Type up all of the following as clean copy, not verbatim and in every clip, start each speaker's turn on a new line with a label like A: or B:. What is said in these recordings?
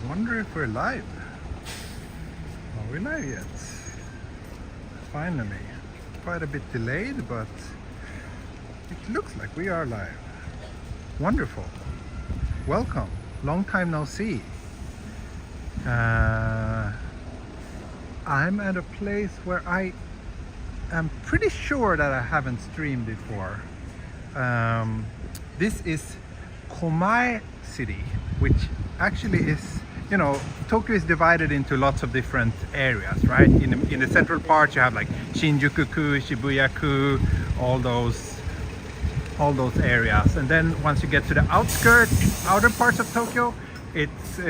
A: Wonder if we're live. Are we live yet? Finally. Quite a bit delayed, but it looks like we are live. Wonderful. Welcome. Long time no see. I'm at a place where I am pretty sure that I haven't streamed before. This is Komae city, which actually is, you know, Tokyo is divided into lots of different areas, right? In the central part you have like Shinjuku-ku, Shibuya-ku, all those areas, and then once you get to the outskirts, outer parts of Tokyo, it's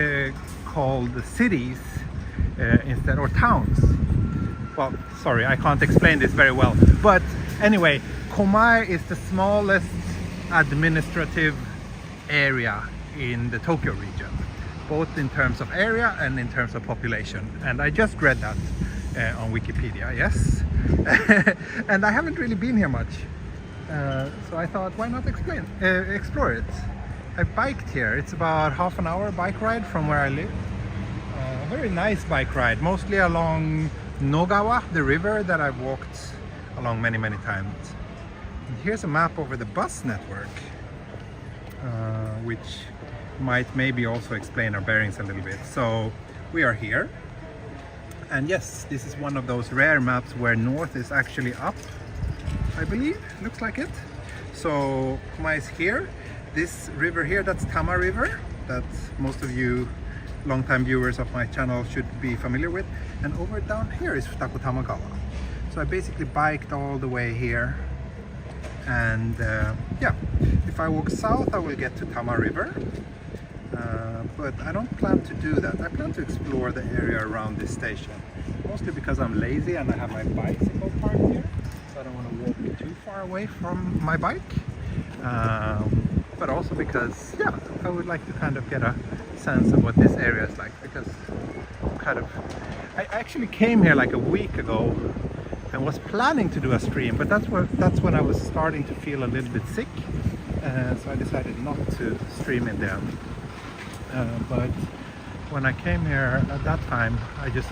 A: called the cities instead, or towns. Well, sorry, I can't explain this very well, but anyway, Komae is the smallest administrative area in the Tokyo region, both in terms of area and in terms of population. And I just read that on Wikipedia, yes. And I haven't really been here much, so I thought, why not explore it. I biked here. It's about half an hour bike ride from where I live. A very nice bike ride, mostly along Nogawa, the river that I've walked along many times. And here's a map over the bus network, which might maybe also explain our bearings a little bit. So we are here, and yes, this is one of those rare maps where north is actually up, I believe. Looks like it. So Komae is here. This river here, that's Tama River, that most of you long-time viewers of my channel should be familiar with. And over down here is Tamagawa. So I basically biked all the way here, and yeah, if I walk south I will get to Tama River, but I don't plan to do that. I plan to explore the area around this station, mostly because I'm lazy and I have my bicycle parked here, so I don't want to walk too far away from my bike, but also because, yeah, I would like to kind of get a sense of what this area is like, because I actually came here like a week ago and was planning to do a stream, but that's when I was starting to feel a little bit sick, so I decided not to stream in there. But when I came here at that time, I just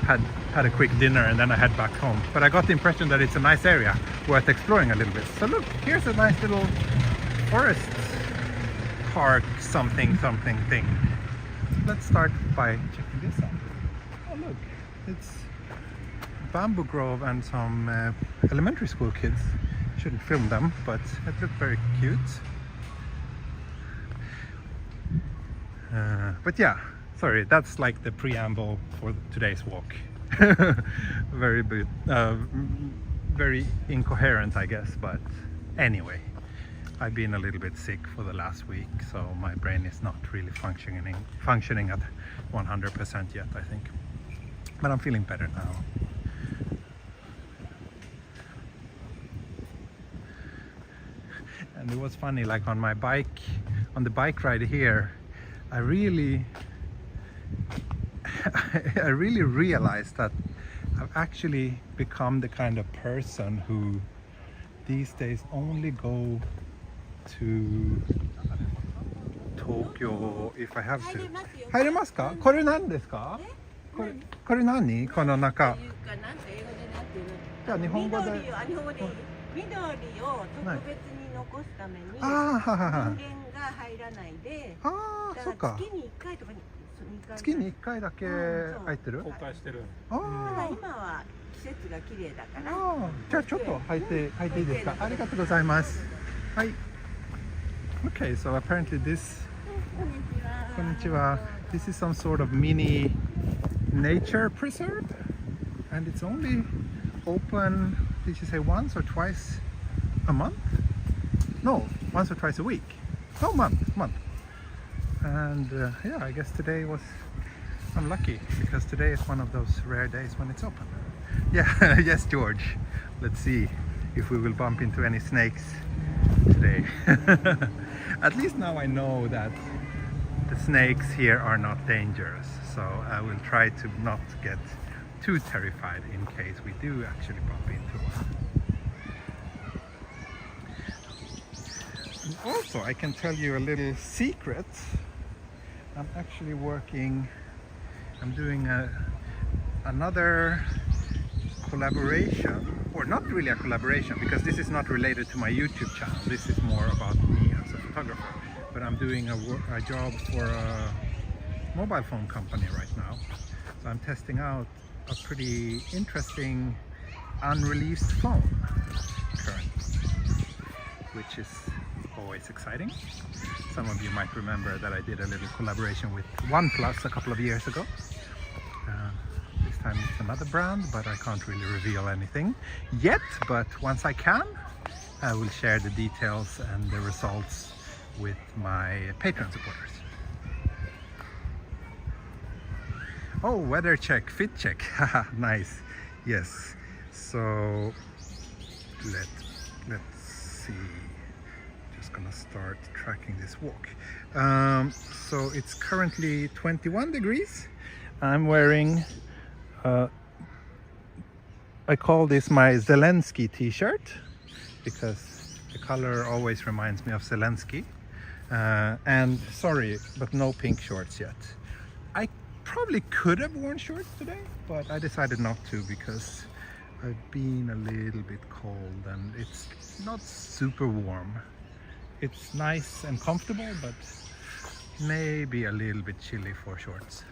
A: had a quick dinner and then I head back home. But I got the impression that it's a nice area worth exploring a little bit. So look, here's a nice little forest park something thing. Let's start by checking this out. Oh look, it's bamboo grove and some elementary school kids. Shouldn't film them, but it looked very cute. But yeah, sorry, that's like the preamble for today's walk. Very incoherent, I guess, but anyway, I've been a little bit sick for the last week, so my brain is not really functioning at 100% yet, I think. But I'm feeling better now. And it was funny, like on my bike, on the bike ride here, I really realized that I've actually become the kind of person who these days only go to Tokyo if I have to. 入れますか? これ何ですか? これ何? この中。じゃあ日本語で。緑を特別に残すために人間が入らないで、だから月に1回とかに月に1回だけ入ってる？公開してる。今は季節が綺麗だから。じゃあちょっと入っていいですか？ありがとうございます。はい。Okay, so apparently this. こんにちは。This is some sort of mini nature preserve, and it's only open. Did you say once or twice a month? No, once or twice a week. No, month. And yeah, I guess today was, I'm lucky because today is one of those rare days when it's open. Yeah, yes, George. Let's see if we will bump into any snakes today. At least now I know that the snakes here are not dangerous, so I will try to not get too terrified in case we do actually bump into one. And also, I can tell you a little secret. I'm actually working, I'm doing another collaboration, or not really a collaboration, because this is not related to my YouTube channel. This is more about me as a photographer. But I'm doing a job for a mobile phone company right now. So I'm testing out a pretty interesting unreleased phone currently, which is always exciting. Some of you might remember that I did a little collaboration with OnePlus a couple of years ago. This time it's another brand, but I can't really reveal anything yet. But once I can, I will share the details and the results with my Patreon supporters. Oh, weather check, fit check. Haha, nice. Yes. So let's see. Just gonna start tracking this walk. So it's currently 21 degrees. I'm wearing I call this my Zelensky t-shirt because the color always reminds me of Zelensky. And sorry, but no pink shorts yet. I probably could have worn shorts today, but I decided not to because I've been a little bit cold and it's not super warm. It's nice and comfortable, but maybe a little bit chilly for shorts.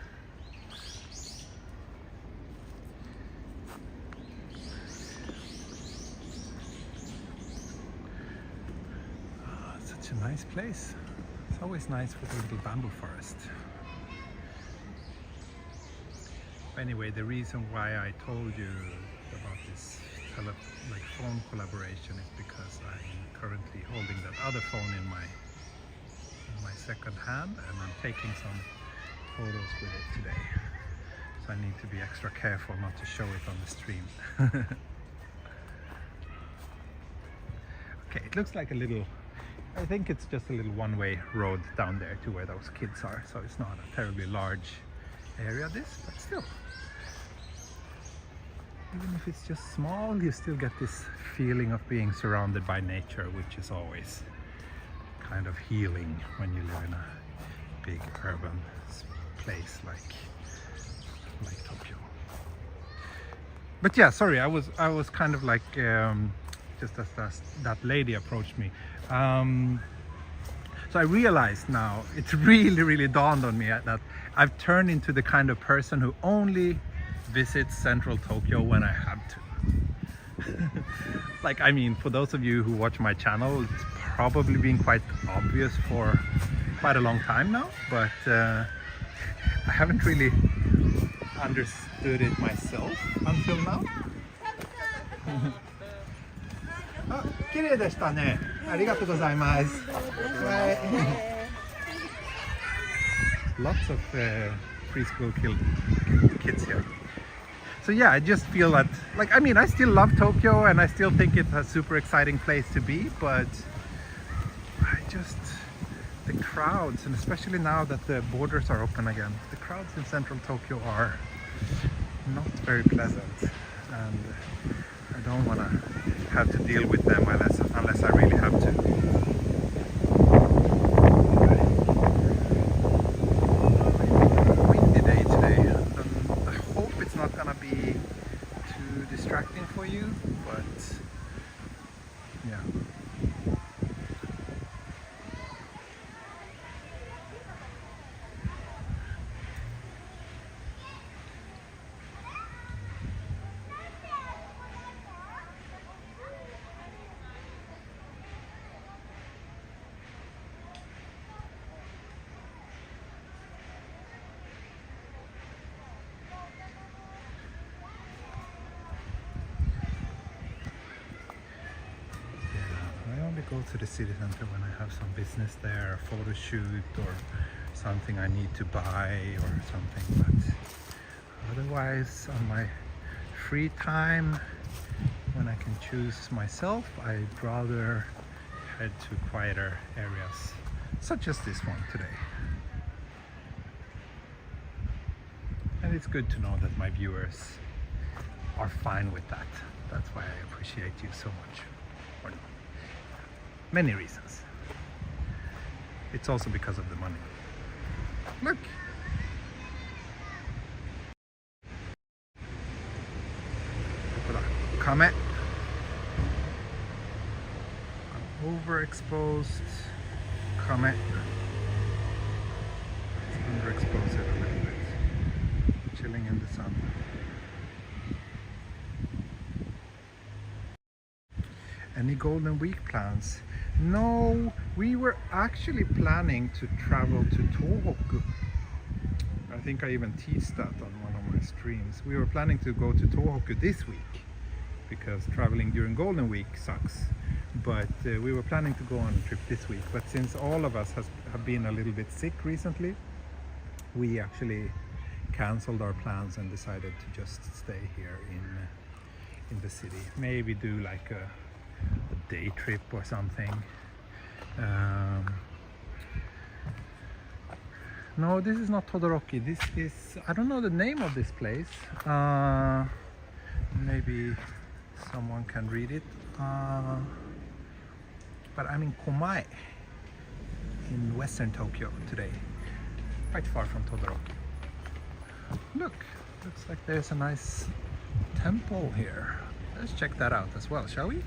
A: Oh, such a nice place. It's always nice with a little bamboo forest. Anyway, the reason why I told you about this phone collaboration is because I'm currently holding that other phone in my second hand, and I'm taking some photos with it today. So I need to be extra careful not to show it on the stream. Okay, it looks like a little, I think it's just a little one-way road down there to where those kids are, so it's not a terribly large area but still. Even if it's just small, you still get this feeling of being surrounded by nature, which is always kind of healing when you live in a big urban place like Tokyo. But yeah, sorry, I was kind of like just as that lady approached me. So I realized now, it's really dawned on me that I've turned into the kind of person who only visits central Tokyo when I have to. Like, I mean, for those of you who watch my channel, it's probably been quite obvious for quite a long time now, but I haven't really understood it myself until now. あ、綺麗でしたね。ありがとうございます。Lots of preschool kids here. So yeah, I just feel that, like, I mean, I still love Tokyo and I still think it's a super exciting place to be, but the crowds, and especially now that the borders are open again, the crowds in central Tokyo are not very pleasant, and I don't want to have to deal with them unless I really have to. Windy day today, and I hope it's not gonna be too distracting for you, but yeah. Go to the city center when I have some business there, a photo shoot or something I need to buy or something, but otherwise on my free time when I can choose myself, I'd rather head to quieter areas such as this one today. And it's good to know that my viewers are fine with that. That's why I appreciate you so much. Or no. Many reasons. It's also because of the money. Look. Komae. Overexposed Komae. Let's underexpose it a little bit. Chilling in the sun. Any Golden Week plans? No, we were actually planning to travel to Tohoku. I think I even teased that on one of my streams. We were planning to go to Tohoku this week because traveling during Golden Week sucks. But we were planning to go on a trip this week. But since all of us have been a little bit sick recently, we actually cancelled our plans and decided to just stay here in the city. Maybe do like a day trip or something. No, this is not Todoroki. This is, I don't know the name of this place. Maybe someone can read it. But I'm in Komae in western Tokyo today, quite far from Todoroki. Look, looks like there's a nice temple here. Let's check that out as well, shall we?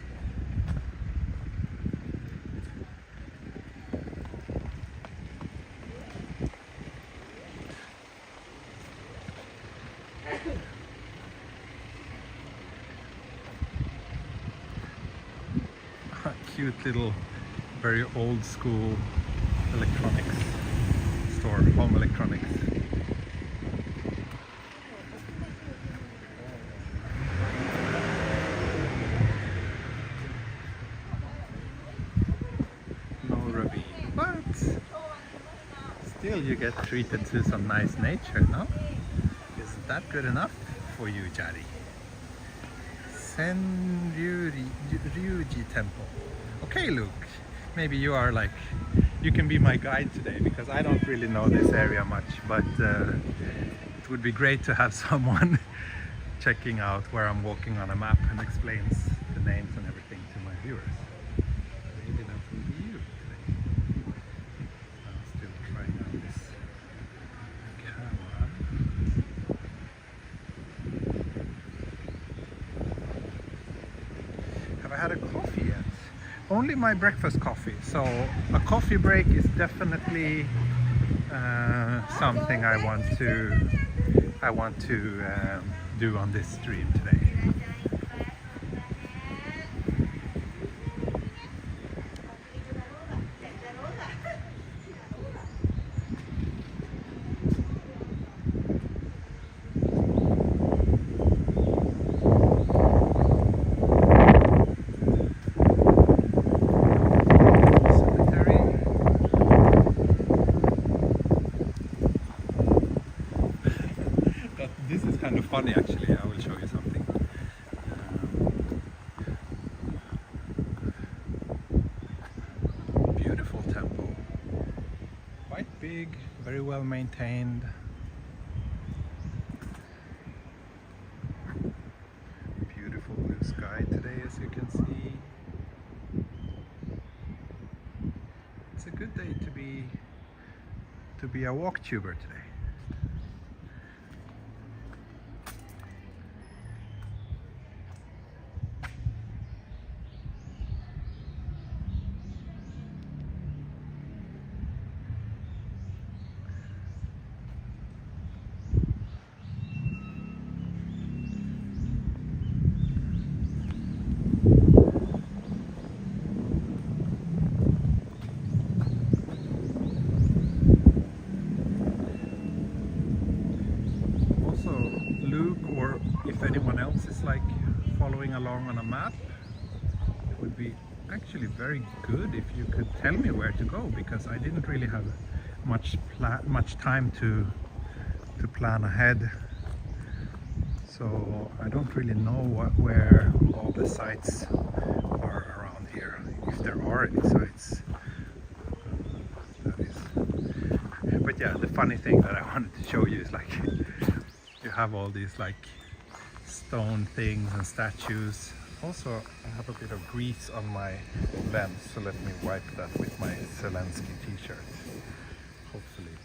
A: Cute little, very old school electronics store, home electronics. No ravine, but still you get treated to some nice nature, no? Isn't that good enough for you, Jari? Ryuji Temple. Okay, Luke, maybe you are like, you can be my guide today because I don't really know this area much, but it would be great to have someone checking out where I'm walking on a map and explains the names and everything to my viewers. Maybe that will be you today. I'm still trying out this camera. Have I had a coffee yet? Only my breakfast coffee, so a coffee break is definitely something I want to do on this stream today. This is kind of funny actually, I will show you something. Beautiful temple. Quite big, very well maintained. Beautiful blue sky today, as you can see. It's a good day to be a walktuber today. If anyone else is like following along on a map, it would be actually very good if you could tell me where to go, because I didn't really have much time to plan ahead, so I don't really know where all the sites are around here, if there are any sites. That is. But yeah, the funny thing that I wanted to show you is like you have all these like stone things and statues. Also, I have a bit of grease on my lens, so let me wipe that with my Zelensky t-shirt. Hopefully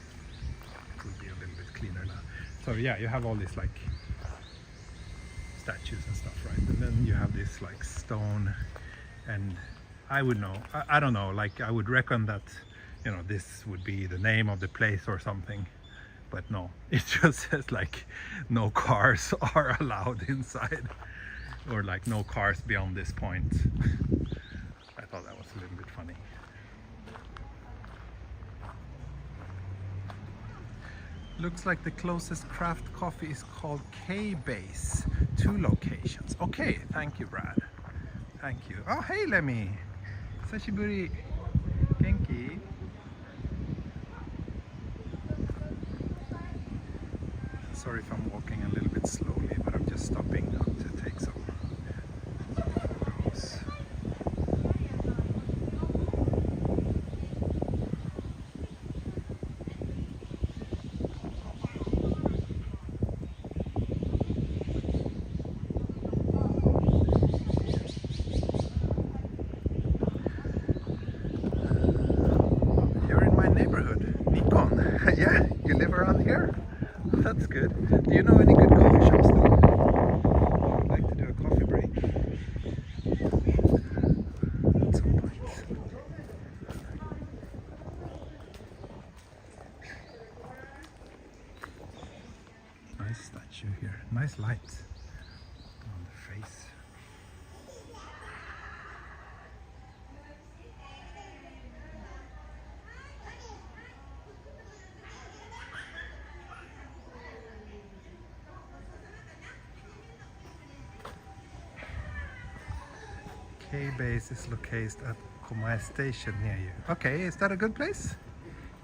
A: So yeah, you have all these like statues and stuff, right? And then you have this like stone, and I would know, I don't know, like I would reckon that, you know, this would be the name of the place or something, but no, it just says like no cars are allowed inside, or like no cars beyond this point. I thought that was a little bit funny. Looks like the closest craft coffee is called K-Base. 2 locations. Okay, thank you, Brad. Thank you. Oh, hey, Lemmy. Sashiburi. Genki. Sorry if I'm walking a little bit slowly, but I'm just stopping now to take some photos. Yeah, you live around here? That's good. Do you know any good coffee shops though? I would like to do a coffee break at some point. Nice statue here. Nice light on the face. K-Base is located at Komae station near you. Okay, is that a good place?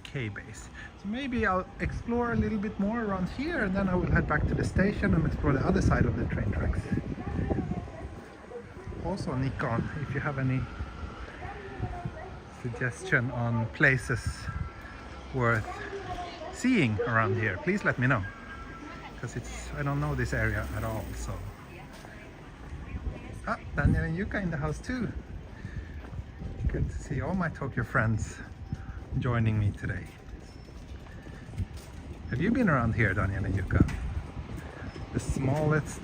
A: K-Base. So maybe I'll explore a little bit more around here, and then I will head back to the station and explore the other side of the train tracks. Also, Nikon, if you have any suggestion on places worth seeing around here, please let me know, because I don't know this area at all. So Daniel and Yuka in the house too. Good to see all my Tokyo friends joining me today. Have you been around here, Daniel and Yuka? The smallest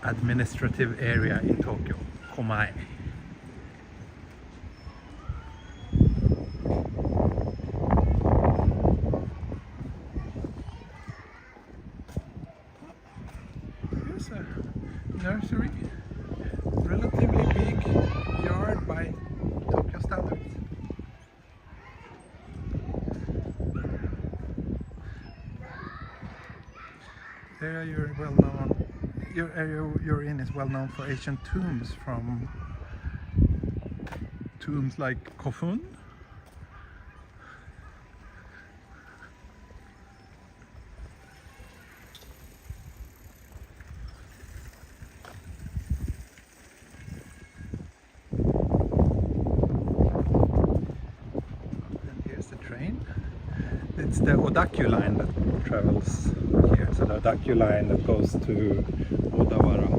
A: administrative area in Tokyo, Komae. Here's a nursery, relatively big yard by Tokyo standards. The area your area you're in is well known for ancient tombs, from tombs like Kofun. It's the Odakyu line that travels here, so the Odakyu line that goes to Odawara.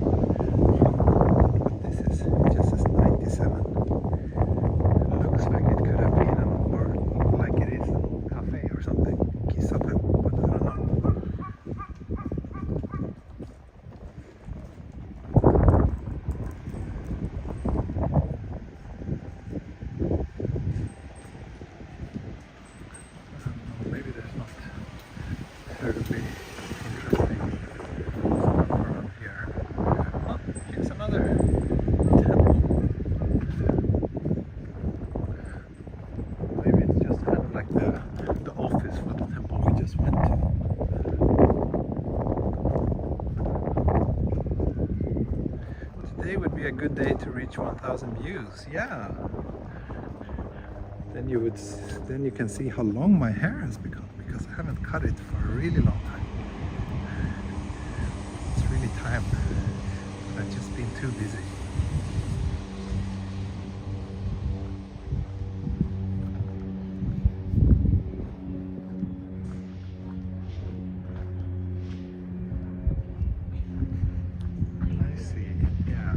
A: But this is, it just says 97. It looks like it could have been or like it is a cafe or something, Kisaten, but I don't know. Maybe there's not terribly interesting stuff around here. Oh, here's another temple. Maybe it's just kind of like the office for the temple we just went to. Today would be a good day to reach 1,000 views. Yeah. Then you can see how long my hair has become, because I haven't cut it for a really long time. It's really time. I've just been too busy. I see, yeah.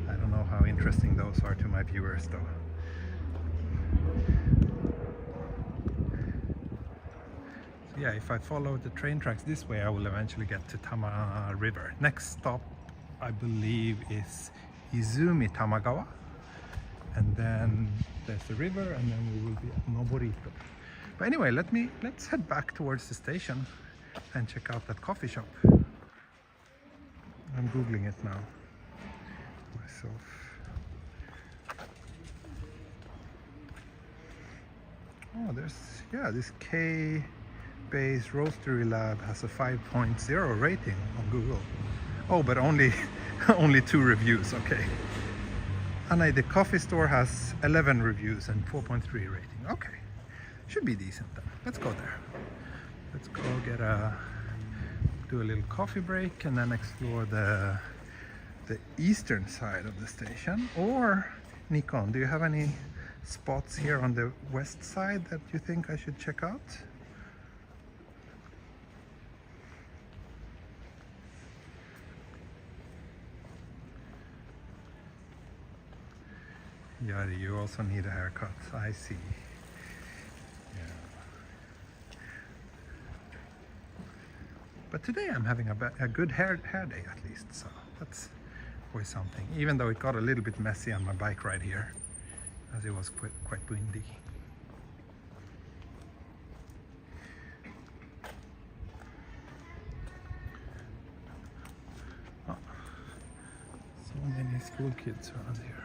A: I don't know how interesting those are to my viewers though. yeah, if I follow the train tracks this way, I will eventually get to Tama River. Next stop, I believe, is Izumi Tamagawa, and then there's the river, and then we will be at Noborito. But anyway, let's head back towards the station and check out that coffee shop. I'm googling it now myself. Oh, this K-Base Roastery Lab has a 5.0 rating on Google. Oh, but only 2 reviews, okay. And the coffee store has 11 reviews and 4.3 rating. Okay, should be decent then. Let's go there. Let's go do a little coffee break and then explore the eastern side of the station. Or Nikon, do you have any spots here on the west side that you think I should check out? Yeah, you also need a haircut, I see. Yeah. But today I'm having a good hair day at least, so that's always something. Even though it got a little bit messy on my bike ride here, as it was quite windy. Oh, so many school kids around here.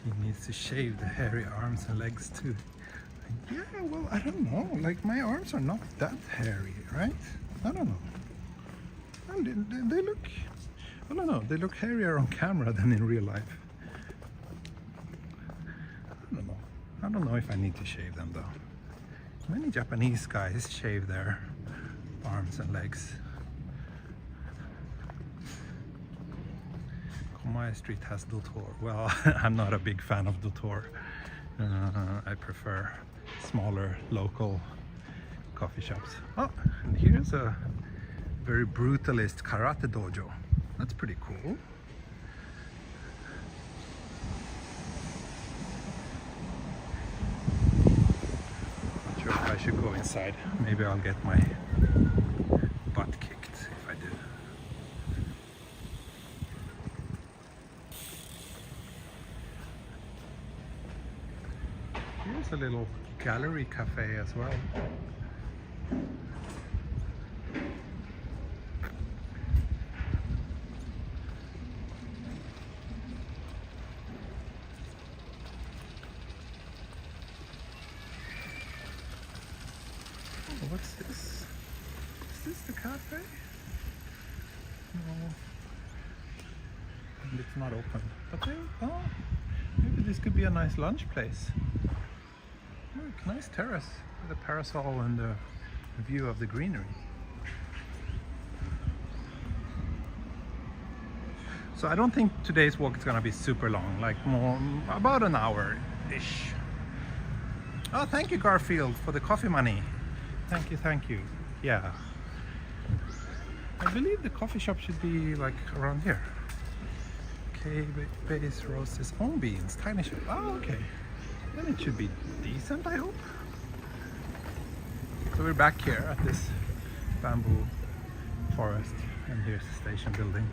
A: He needs to shave the hairy arms and legs too. Yeah, well, I don't know. Like, my arms are not that hairy, right? I don't know. Well, they look, I don't know, they look hairier on camera than in real life. I don't know if I need to shave them though. Many Japanese guys shave their arms and legs. Komae Street has Dotor. Well, I'm not a big fan of Dotor. I prefer smaller local coffee shops. Oh, and here's a very brutalist karate dojo. That's pretty cool. Not sure if I should go inside. Maybe I'll get my butt kicked if I do. Here's a little gallery cafe as well. Oh, what's this? Is this the cafe? No. And it's not open. But maybe this could be a nice lunch place. Look, nice terrace with a parasol and a view of the greenery. So I don't think today's walk is gonna be super long, like about an hour-ish. Oh, thank you, Garfield, for the coffee money. Thank you. Yeah. I believe the coffee shop should be like around here. K-Base roasts his own beans, tiny shop. Oh, okay. Then it should be decent, I hope. So we're back here at this bamboo forest, and here's the station building.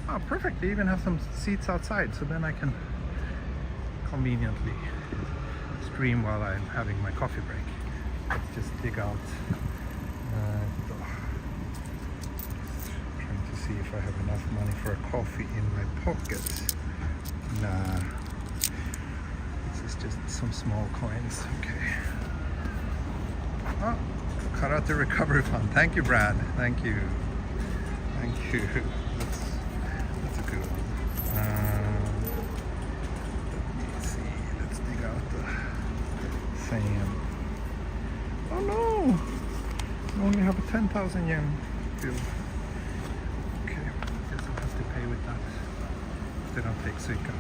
A: Oh, perfect. They even have some seats outside, so then I can conveniently stream while I'm having my coffee break. Let's just dig out. Trying to see if I have enough money for a coffee in my pocket. Nah, this is just some small coins. Okay. Oh, Karate Recovery Fund. Thank you, Brad. Thank you. That's a good one. Let's see. Let's dig out the sand. Oh no! I only have a 10,000 yen bill. Okay, guess I'll have to pay with that. They don't take Suica.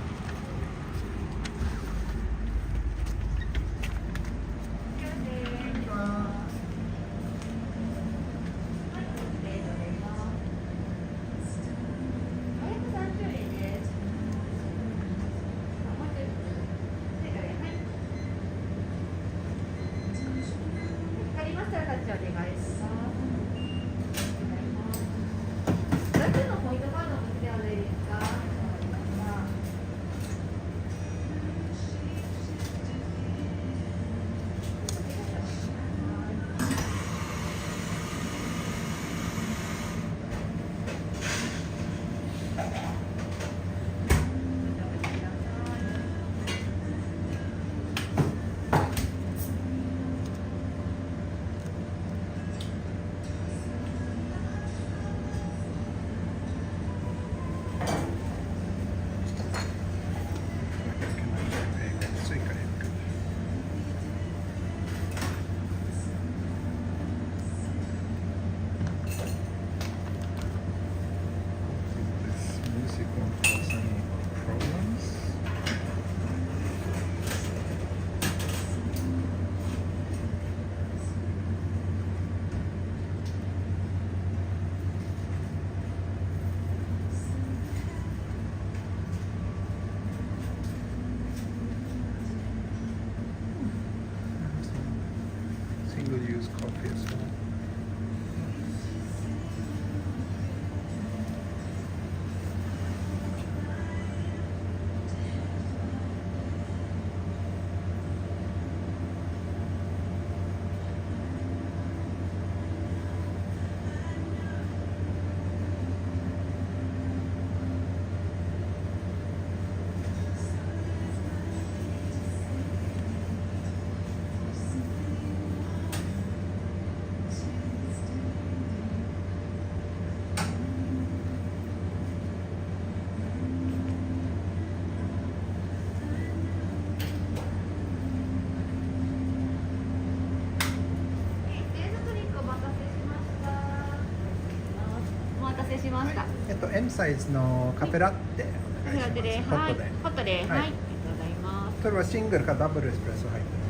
B: せしました。
A: M サイズのカフェラテお願いします。ホットで。
B: ホットで、はい、ありがとうございます。
A: それはシングルかダブルエスプレッソ入ってま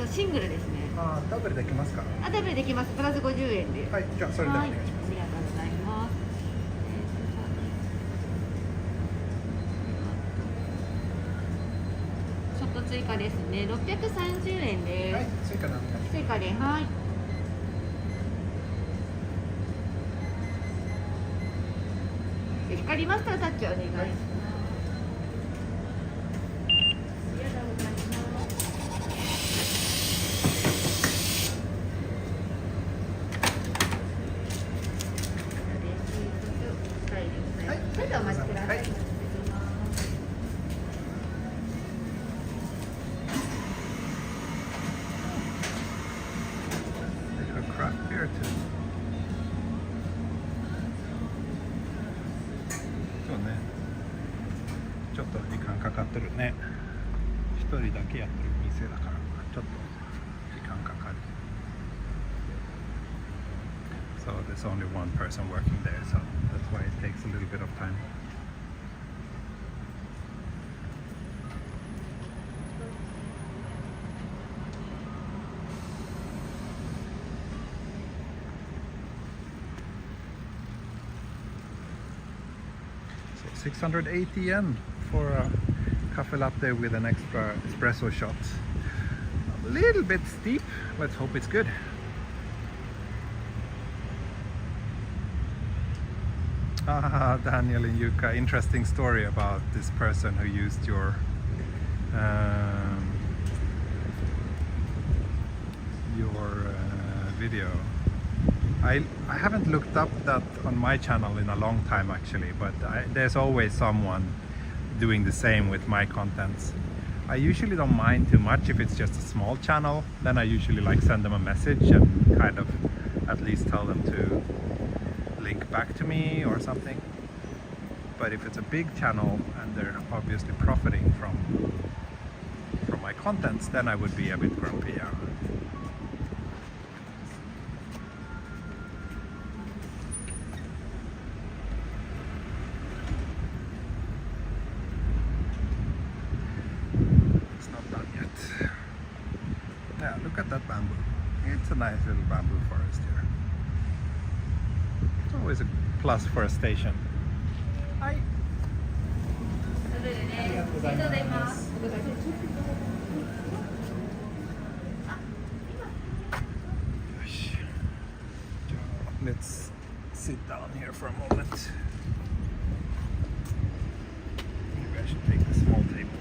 A: すか？
B: シングルですね。
A: ダブルできますか？
B: ダブルできます。プラス50円で。
A: はい、じゃあそれでお願いします。
B: ありがとうございます。ちょっと追加ですね。630円です。
A: はい、追加でお願いします。
B: 追加で、はい。光りましたらタッチお願いします。ありがとうございます。はい、それではお待ちください。
A: そうね。ちょっと時間かかってるね。一人だけやってる店だからちょっと時間かかる。So there's only one person working there, so that's why it takes a little bit of time. So 680 yen for a cafe latte with an extra espresso shot. A little bit steep. Let's hope it's good. Daniel and Yuka, interesting story about this person who used your video. I haven't looked up that on my channel in a long time actually, but there's always someone doing the same with my contents. I usually don't mind too much if it's just a small channel. Then I usually like send them a message and kind of at least tell them to link back to me or something. But if it's a big channel and they're obviously profiting from my contents, then I would be a bit grumpy. Yeah. It's not done yet. Yeah, look at that bamboo. It's a nice little bamboo forest here. It's always a plus for a station. Hi.
B: ありがとうございます。
A: Let's sit down here for a moment. Maybe I should take the small table.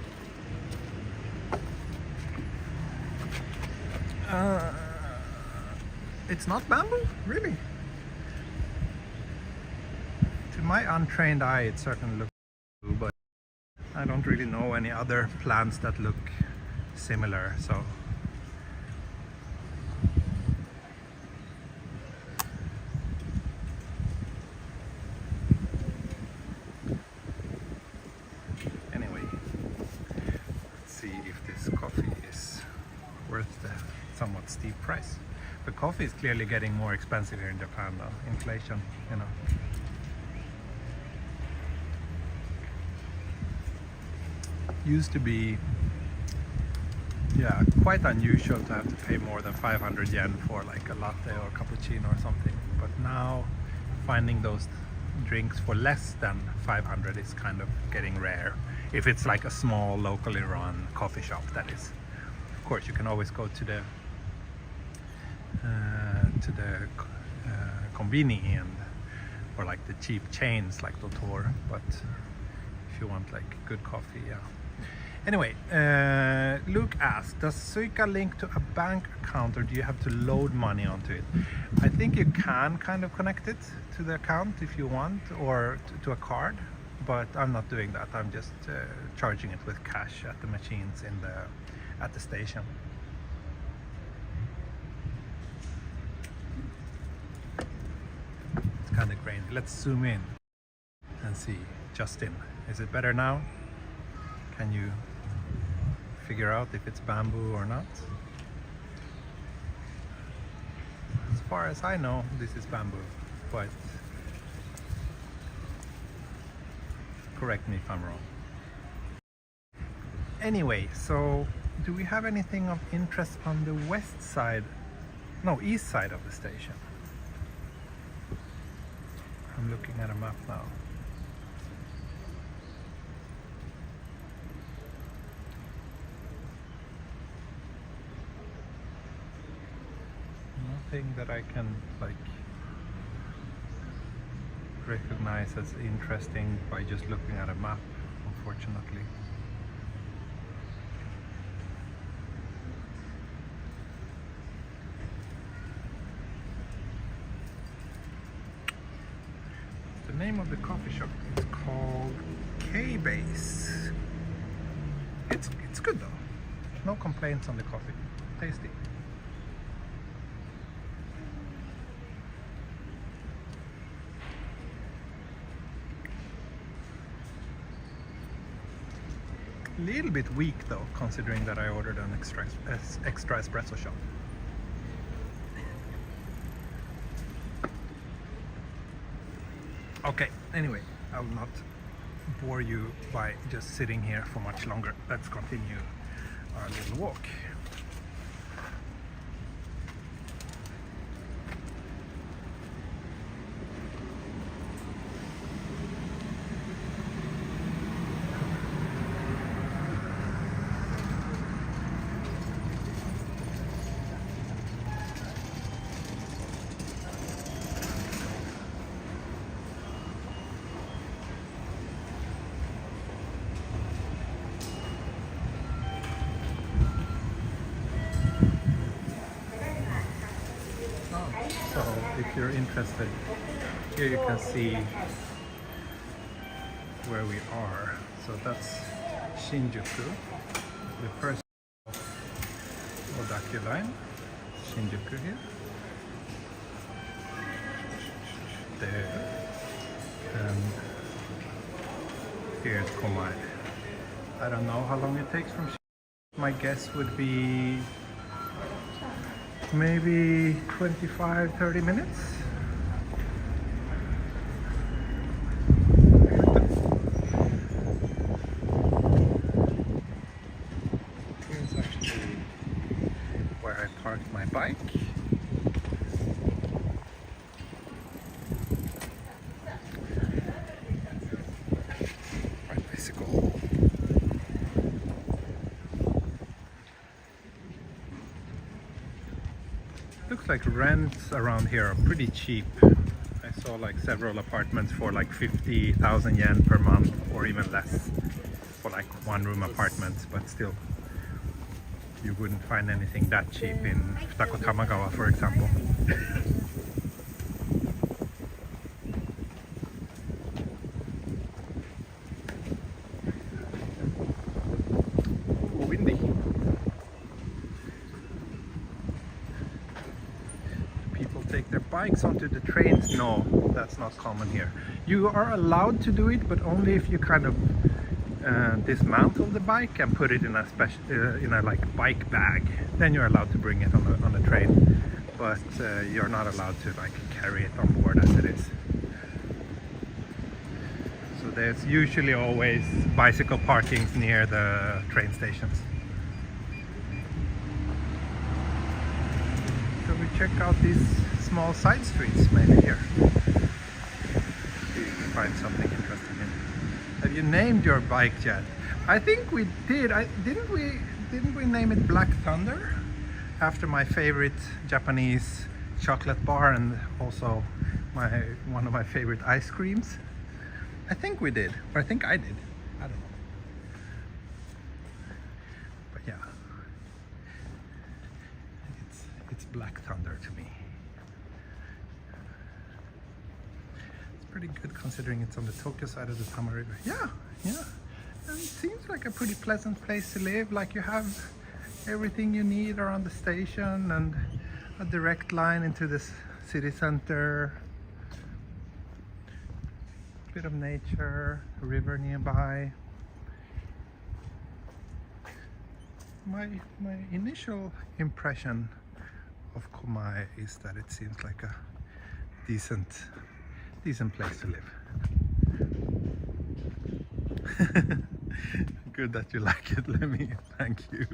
A: It's not bamboo? Really? To my untrained eye, it certainly looks bamboo, but I don't really know any other plants that look similar, so anyway, let's see if this coffee is worth the somewhat steep price. But coffee is clearly getting more expensive here in Japan though. Inflation, you know. Used to be, yeah, quite unusual to have to pay more than 500 yen for like a latte or a cappuccino or something. But now finding those drinks for less than 500 is kind of getting rare. If it's like a small locally run coffee shop, that is. Of course, you can always go to the konbini and or like the cheap chains like Dotor, but if you want like good coffee, yeah. Anyway, Luke asked, does Suica link to a bank account or do you have to load money onto it? I think you can kind of connect it to the account if you want, or to a card, but I'm not doing that. I'm just charging it with cash at the machines at the station. It's kind of grainy. Let's zoom in and see. Justin, is it better now? Can you figure out if it's bamboo or not? As far as I know, this is bamboo, but correct me if I'm wrong. Anyway, so do we have anything of interest on the west side? No, east side of the station. I'm looking at a map now. Nothing that I can like recognize as interesting by just looking at a map, unfortunately. The name of the coffee shop is called K-Base. It's good though. No complaints on the coffee. Tasty. A little bit weak though, considering that I ordered an extra espresso shot. Okay, anyway, I will not bore you by just sitting here for much longer. Let's continue our little walk. So if you're interested, here you can see where we are. So that's Shinjuku, the first Odakyu line, Shinjuku here. There. And here's Komae. I don't know how long it takes from Shinjuku. My guess would be maybe 25-30 minutes. Here's actually where I parked my bike. My bicycle. Looks like rents around here are pretty cheap. I saw like several apartments for like 50,000 yen per month or even less for like one-room apartments, but still you wouldn't find anything that cheap in Futako Tamagawa, for example. Windy. Take their bikes onto the trains. No, that's not common here. You are allowed to do it, but only if you kind of dismantle the bike and put it in a special, in a like bike bag. Then you're allowed to bring it on the train, but you're not allowed to like carry it on board as it is. So there's usually always bicycle parkings near the train stations. So we check out these small side streets maybe here. See if we find something interesting in. Have you named your bike yet? I think we did. Didn't we name it Black Thunder after my favorite Japanese chocolate bar and also one of my favorite ice creams? I think we did, or I think I did. I don't know. But yeah, it's Black Thunder to me. Pretty good considering it's on the Tokyo side of the Tama River. Yeah. And it seems like a pretty pleasant place to live. Like you have everything you need around the station and a direct line into this city center. A bit of nature, a river nearby. My initial impression of Komae is that it seems like a decent place to live. Good that you like it, Lemmy. Thank you.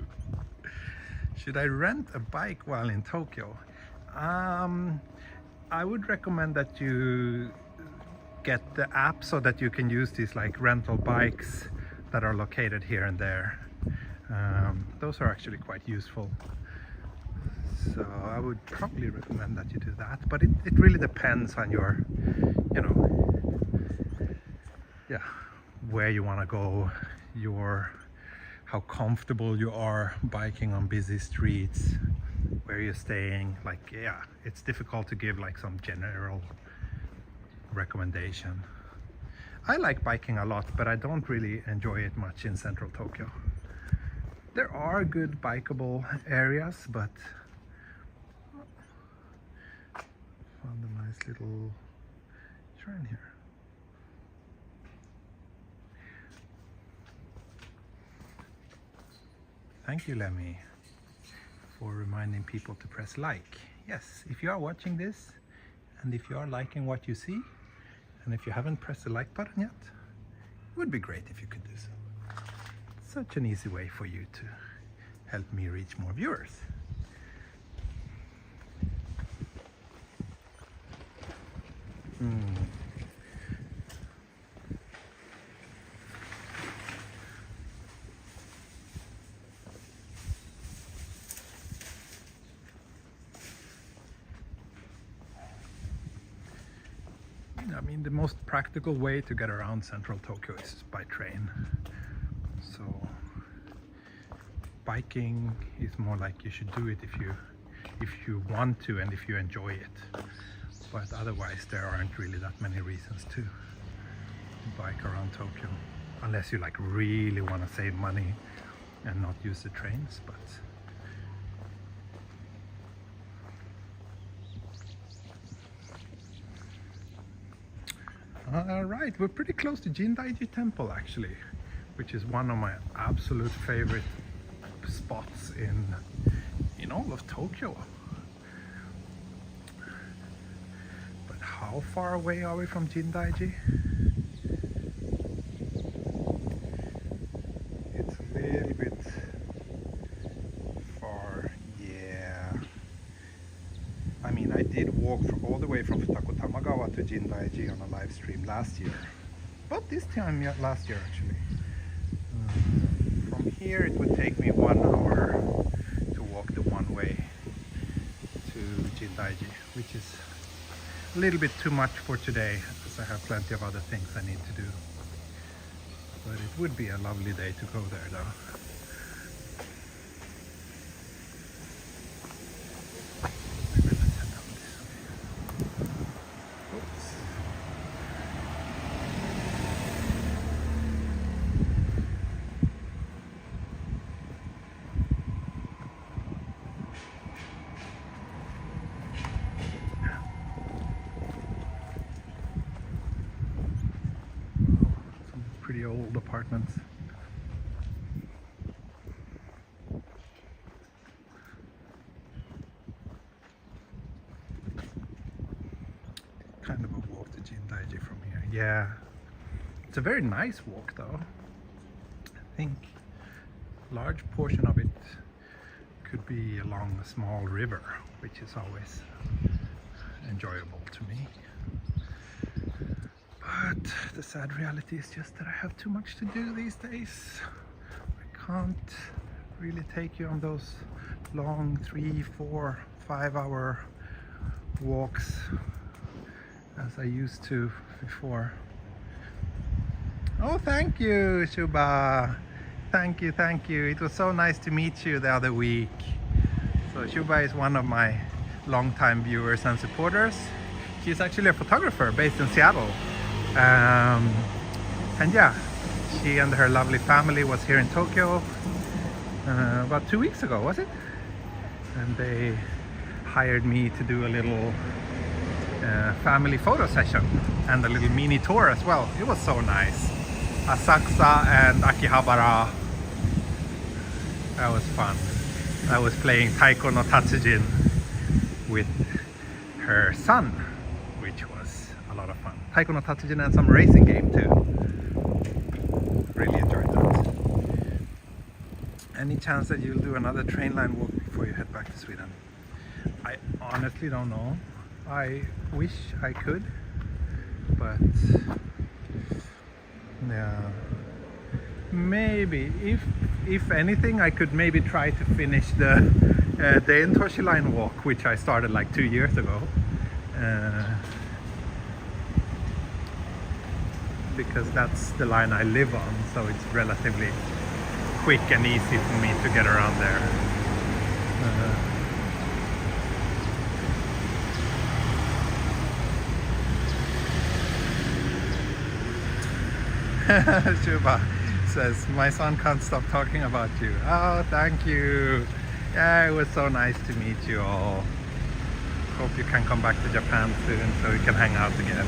A: Should I rent a bike while in Tokyo? I would recommend that you get the app so that you can use these like rental bikes that are located here and there. Those are actually quite useful. So I would probably recommend that you do that, but it really depends on your, you know, yeah, where you want to go, how comfortable you are biking on busy streets, where you're staying. Like, yeah, it's difficult to give like some general recommendation. I like biking a lot, but I don't really enjoy it much in central Tokyo. There are good bikeable areas, but found a nice little shrine here. Thank you, Lemmy, for reminding people to press like. Yes, if you are watching this and if you are liking what you see, and if you haven't pressed the like button yet, it would be great if you could do so. Such an easy way for you to help me reach more viewers. I mean, the most practical way to get around central Tokyo is by train. So biking is more like you should do it if you want to and if you enjoy it. But otherwise there aren't really that many reasons to bike around Tokyo, unless you like really want to save money and not use the trains. But alright, we're pretty close to Jindaiji Temple actually, which is one of my absolute favorite spots in all of Tokyo. But how far away are we from Jindaiji? It's a little bit far, yeah. I mean, I did walk all the way from Futako Tamagawa to Jindaiji on a live stream last year. But this time last year actually. From here it would take me 1 hour to walk the one way to Jindaiji, which is a little bit too much for today, as I have plenty of other things I need to do. But it would be a lovely day to go there though. Pretty old apartments. Kind of a walk to Jindaiji from here. Yeah, it's a very nice walk though. I think a large portion of it could be along a small river, which is always enjoyable to me. But the sad reality is just that I have too much to do these days. I can't really take you on those long 3, 4, 5 hour walks as I used to before. Oh, thank you, Shuba. Thank you, thank you. It was so nice to meet you the other week. So Shuba is one of my longtime viewers and supporters. She's actually a photographer based in Seattle. And yeah, she and her lovely family was here in Tokyo about 2 weeks ago, was it? And they hired me to do a little family photo session and a little mini tour as well. It was so nice. Asakusa and Akihabara. That was fun. I was playing Taiko no Tatsujin with her son, which was a lot of fun. Taiko no Tatsujin and some racing game too. chance that you'll do another train line walk before you head back to Sweden? I honestly don't know. I wish I could, but yeah, maybe if anything, I could maybe try to finish the Entorsi line walk, which I started like 2 years ago, because that's the line I live on, so it's relatively quick and easy for me to get around there. Shuba says, my son can't stop talking about you. Oh, thank you. Yeah, it was so nice to meet you all. Hope you can come back to Japan soon so we can hang out again.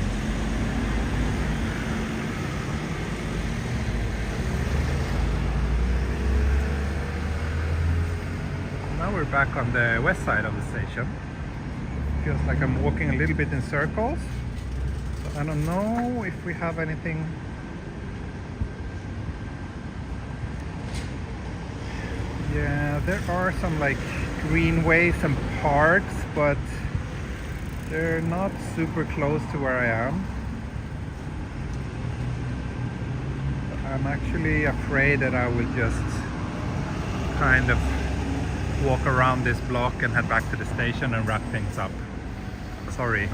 A: Now we're back on the west side of the station. Feels like I'm walking a little bit in circles. So I don't know if we have anything. Yeah, there are some like greenways and parks, but they're not super close to where I am. I'm actually afraid that I will just kind of walk around this block and head back to the station and wrap things up. Sorry.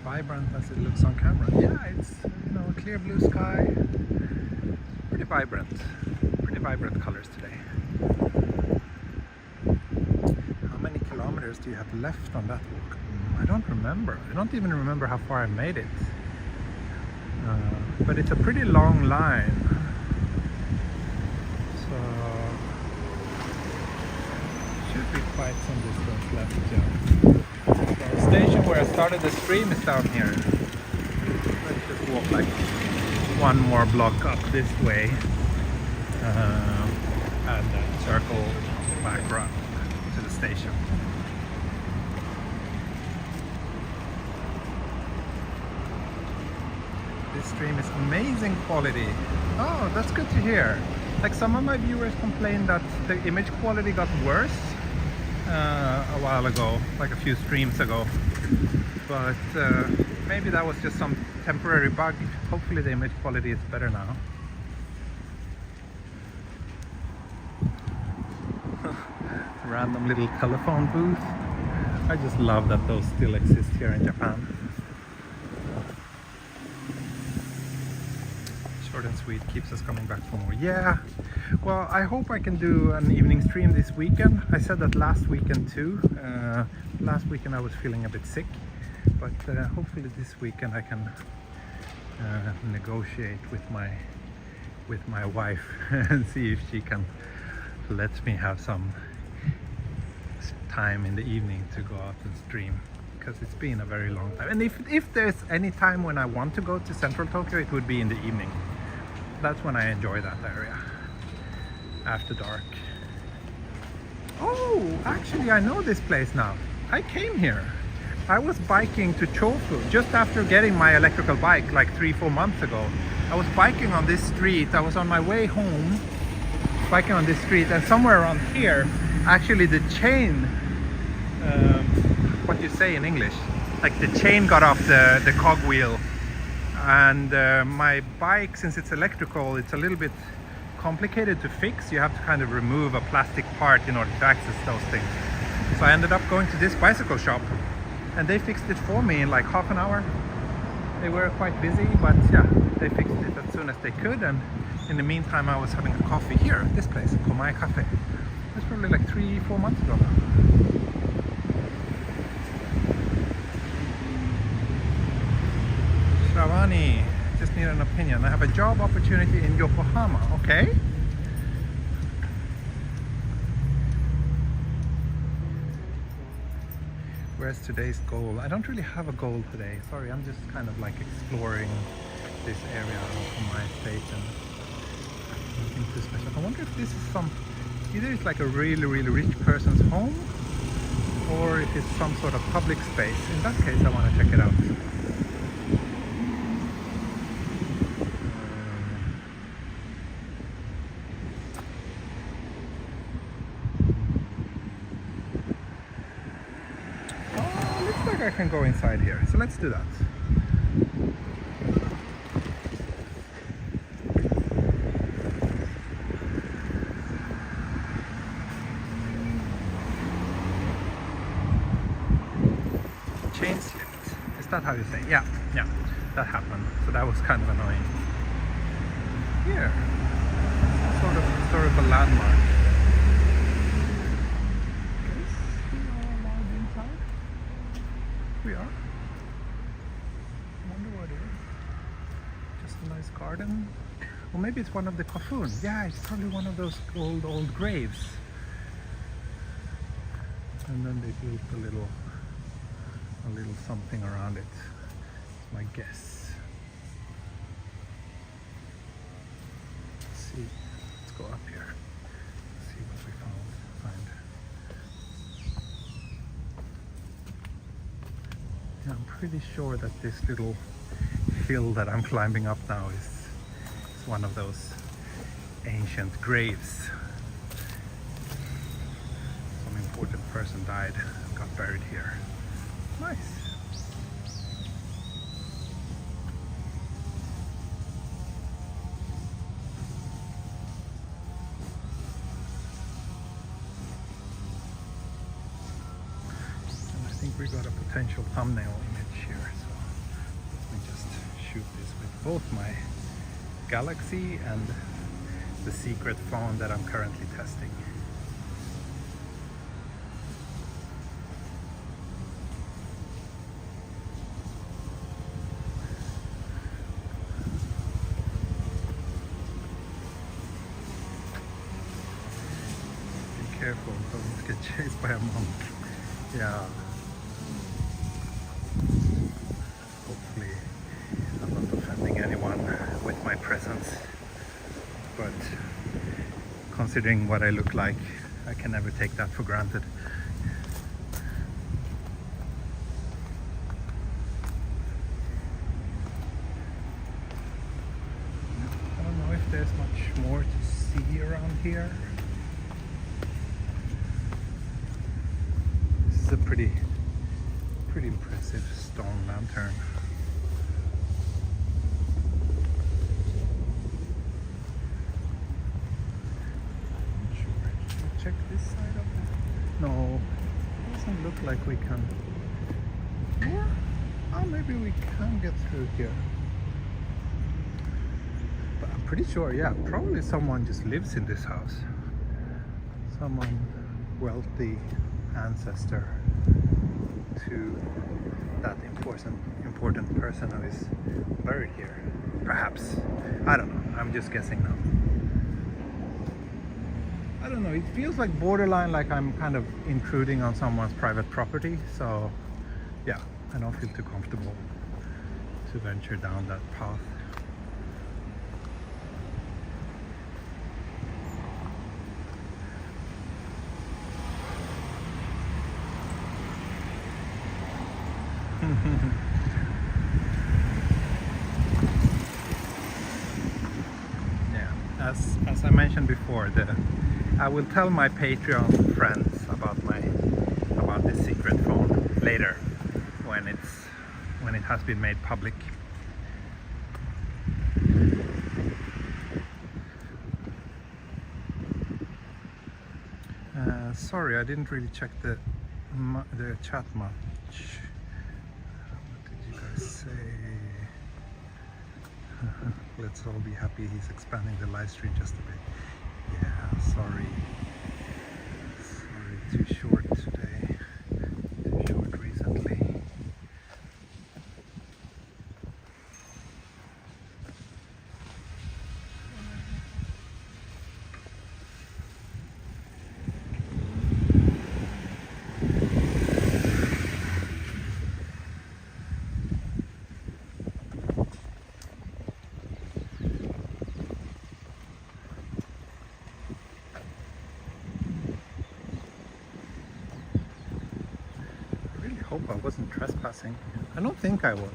A: Vibrant as it looks on camera. Yeah, it's, you know, clear blue sky. Pretty vibrant colors today. How many kilometers do you have left on that walk? I don't remember. I don't even remember how far I made it. But it's a pretty long line. So should be quite some distance left, yeah. The station where I started the stream is down here. Let's just walk like one more block up this way and then circle back around to the station. This stream is amazing quality. Oh, that's good to hear. Like some of my viewers complained that the image quality got worse a while ago, like a few streams ago, but maybe that was just some temporary bug. Hopefully the image quality is better now. Random little telephone booth. I just love that those still exist here in Japan. Short and sweet, keeps us coming back for more. Yeah, well, I hope I can do an evening stream this weekend. I said that last weekend too. Last weekend I was feeling a bit sick, but hopefully this weekend I can negotiate with my wife and see if she can let me have some time in the evening to go out and stream, because it's been a very long time. And if there's any time when I want to go to central Tokyo, it would be in the evening. That's when I enjoy that area, after dark. Oh, actually I know this place now. I came here. I was biking to Chofu just after getting my electrical bike like 3-4 months ago. I was biking on this street. I was on my way home biking on this street, and somewhere around here actually the chain, what do you say in English, like the chain got off the cogwheel, and my bike, since it's electrical, it's a little bit complicated to fix. You have to kind of remove a plastic part in order to access those things. So I ended up going to this bicycle shop and they fixed it for me in like half an hour. They were quite busy, but yeah, they fixed it as soon as they could. And in the meantime I was having a coffee here at this place, Komae Cafe. That's probably like 3-4 months ago now. Shravani, just need an opinion. I have a job opportunity in Yokohama. Okay. Where's today's goal? I don't really have a goal today. Sorry, I'm just kind of like exploring this area of my station. Nothing too special. I wonder if this is some Either it's like a really rich person's home, or if it's some sort of public space. In that case, I want to check it out. Oh, looks like I can go inside here, so let's do that. Chain slipped. Is that how you say? Yeah, that happened. So that was kind of annoying. Here, some sort of historical landmark. Yes, we are allowed inside. We are. I wonder what it is. Just a nice garden. Or maybe it's one of the coffin. Yeah, it's probably one of those old graves. And then they built a little something around it. It's my guess. Let's see. Let's go up here. See what we find. Yeah, I'm pretty sure that this little hill that I'm climbing up now is one of those ancient graves. Some important person died, got buried here. Nice. And I think we got a potential thumbnail image here, so let me just shoot this with both my Galaxy and the secret phone that I'm currently testing. Careful, don't get chased by a monk. Yeah. Hopefully I'm not offending anyone with my presence. But considering what I look like, I can never take that for granted. I don't know if there's much more to see around here. This is a pretty impressive stone lantern. Not sure. Should we check this side of it? No, it doesn't look like we can. Or, oh, maybe we can get through here. But I'm pretty sure, yeah, probably someone just lives in this house. Someone wealthy ancestor to that important person who is buried here. Perhaps. I don't know. I'm just guessing now. I don't know. It feels like borderline like I'm kind of intruding on someone's private property. So yeah, I don't feel too comfortable to venture down that path. Yeah, as I mentioned before, I will tell my Patreon friends about this secret phone later when it has been made public. Sorry, I didn't really check the chat much. What did you guys say? Let's all be happy he's expanding the live stream just a bit. Yeah, sorry, too short today, too short recently. hope I wasn't trespassing. I don't think I was,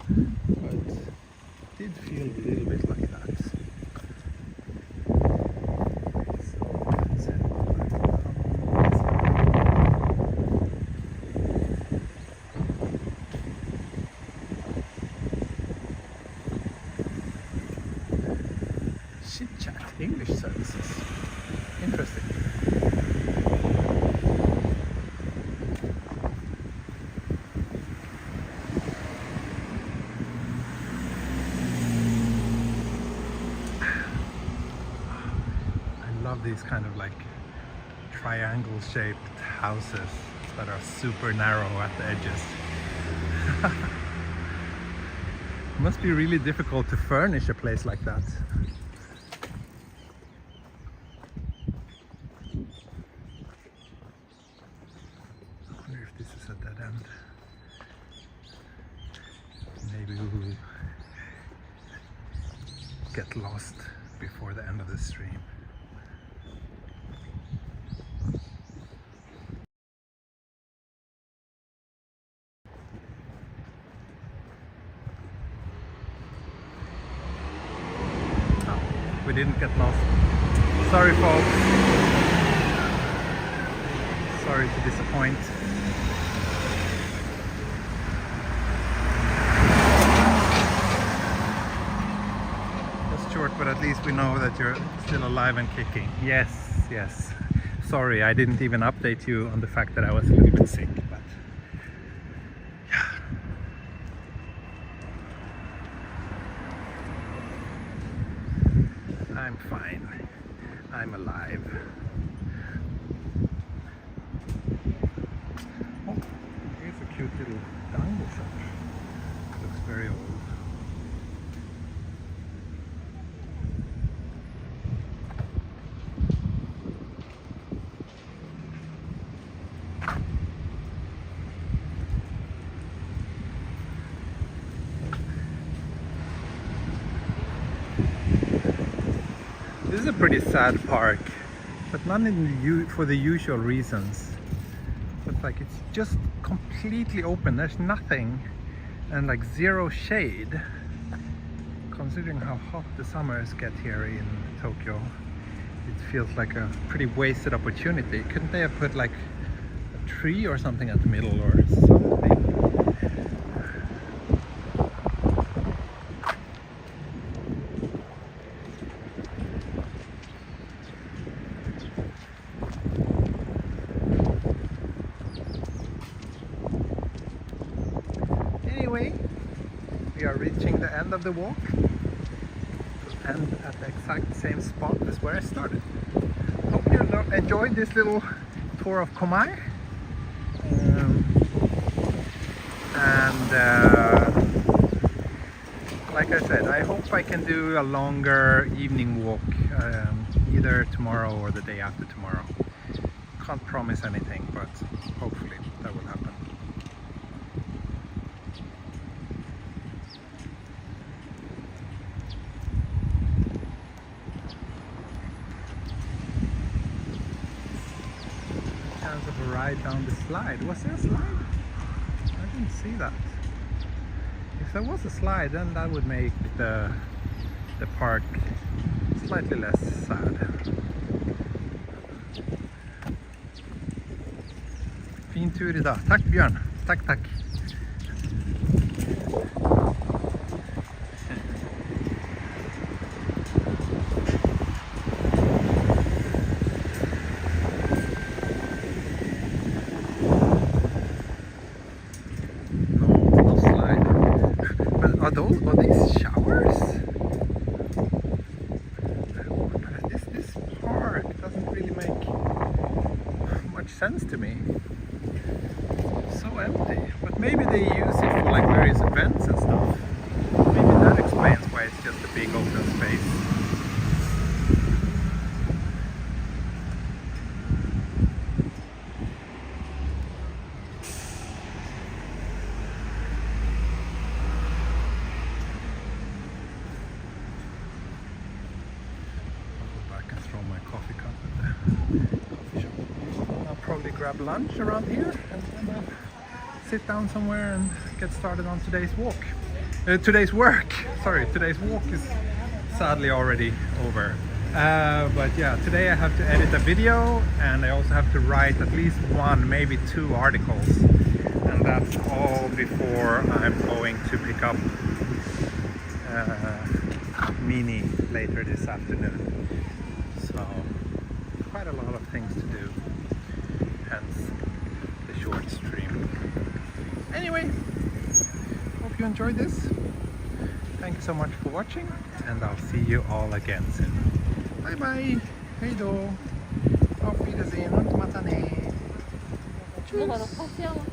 A: but it did feel a little bit like that. Chit chat, English services. Interesting. I love these kind of like triangle shaped houses that are super narrow at the edges. It must be really difficult to furnish a place like that. I wonder if this is a dead end. Maybe we will get lost before the end of the stream. We didn't get lost. Sorry folks. Sorry to disappoint. Just short, but at least we know that you're still alive and kicking. Yes, yes. Sorry, I didn't even update you on the fact that I was a little bit sick, but yeah. I'm fine. I'm alive. Oh, here's a cute little dango shop. Looks very old. This is a pretty sad park, but not for the usual reasons. But like it's just completely open. There's nothing and like zero shade. Considering how hot the summers get here in Tokyo, it feels like a pretty wasted opportunity. Couldn't they have put like a tree or something at the middle or something? Anyway, we are reaching the end of the walk and at the exact same spot as where I started. Hope you enjoyed this little tour of Komae. Like I said, I hope I can do a longer evening walk either tomorrow or the day after tomorrow. Can't promise anything, but hopefully that will happen. Chance of a ride down the slide. Was there a slide? I didn't see that. If there was a slide, then that would make the park slightly less sad. Fin tur idag. Tack Björn. Tack, tack. No slide. But are these showers? This park doesn't really make much sense to me. So empty, but maybe they use it for like various events and stuff. Maybe that explains why it's just a big open space. I'll go back and throw my coffee cup at the coffee shop. I'll probably grab lunch around here and then sit down somewhere and get started on today's walk. Today's work. Sorry, today's walk is sadly already over. But yeah, today I have to edit a video and I also have to write at least one, maybe 2 articles. And that's all before I'm going to pick up Mini later this afternoon. So quite a lot of things to do, hence the short stream. Anyway, hope you enjoyed this. Thank you so much for watching and I'll see you all again soon. Bye bye! Hej då! Auf Wiedersehen und mata ne!
B: 주먹으로 파시하고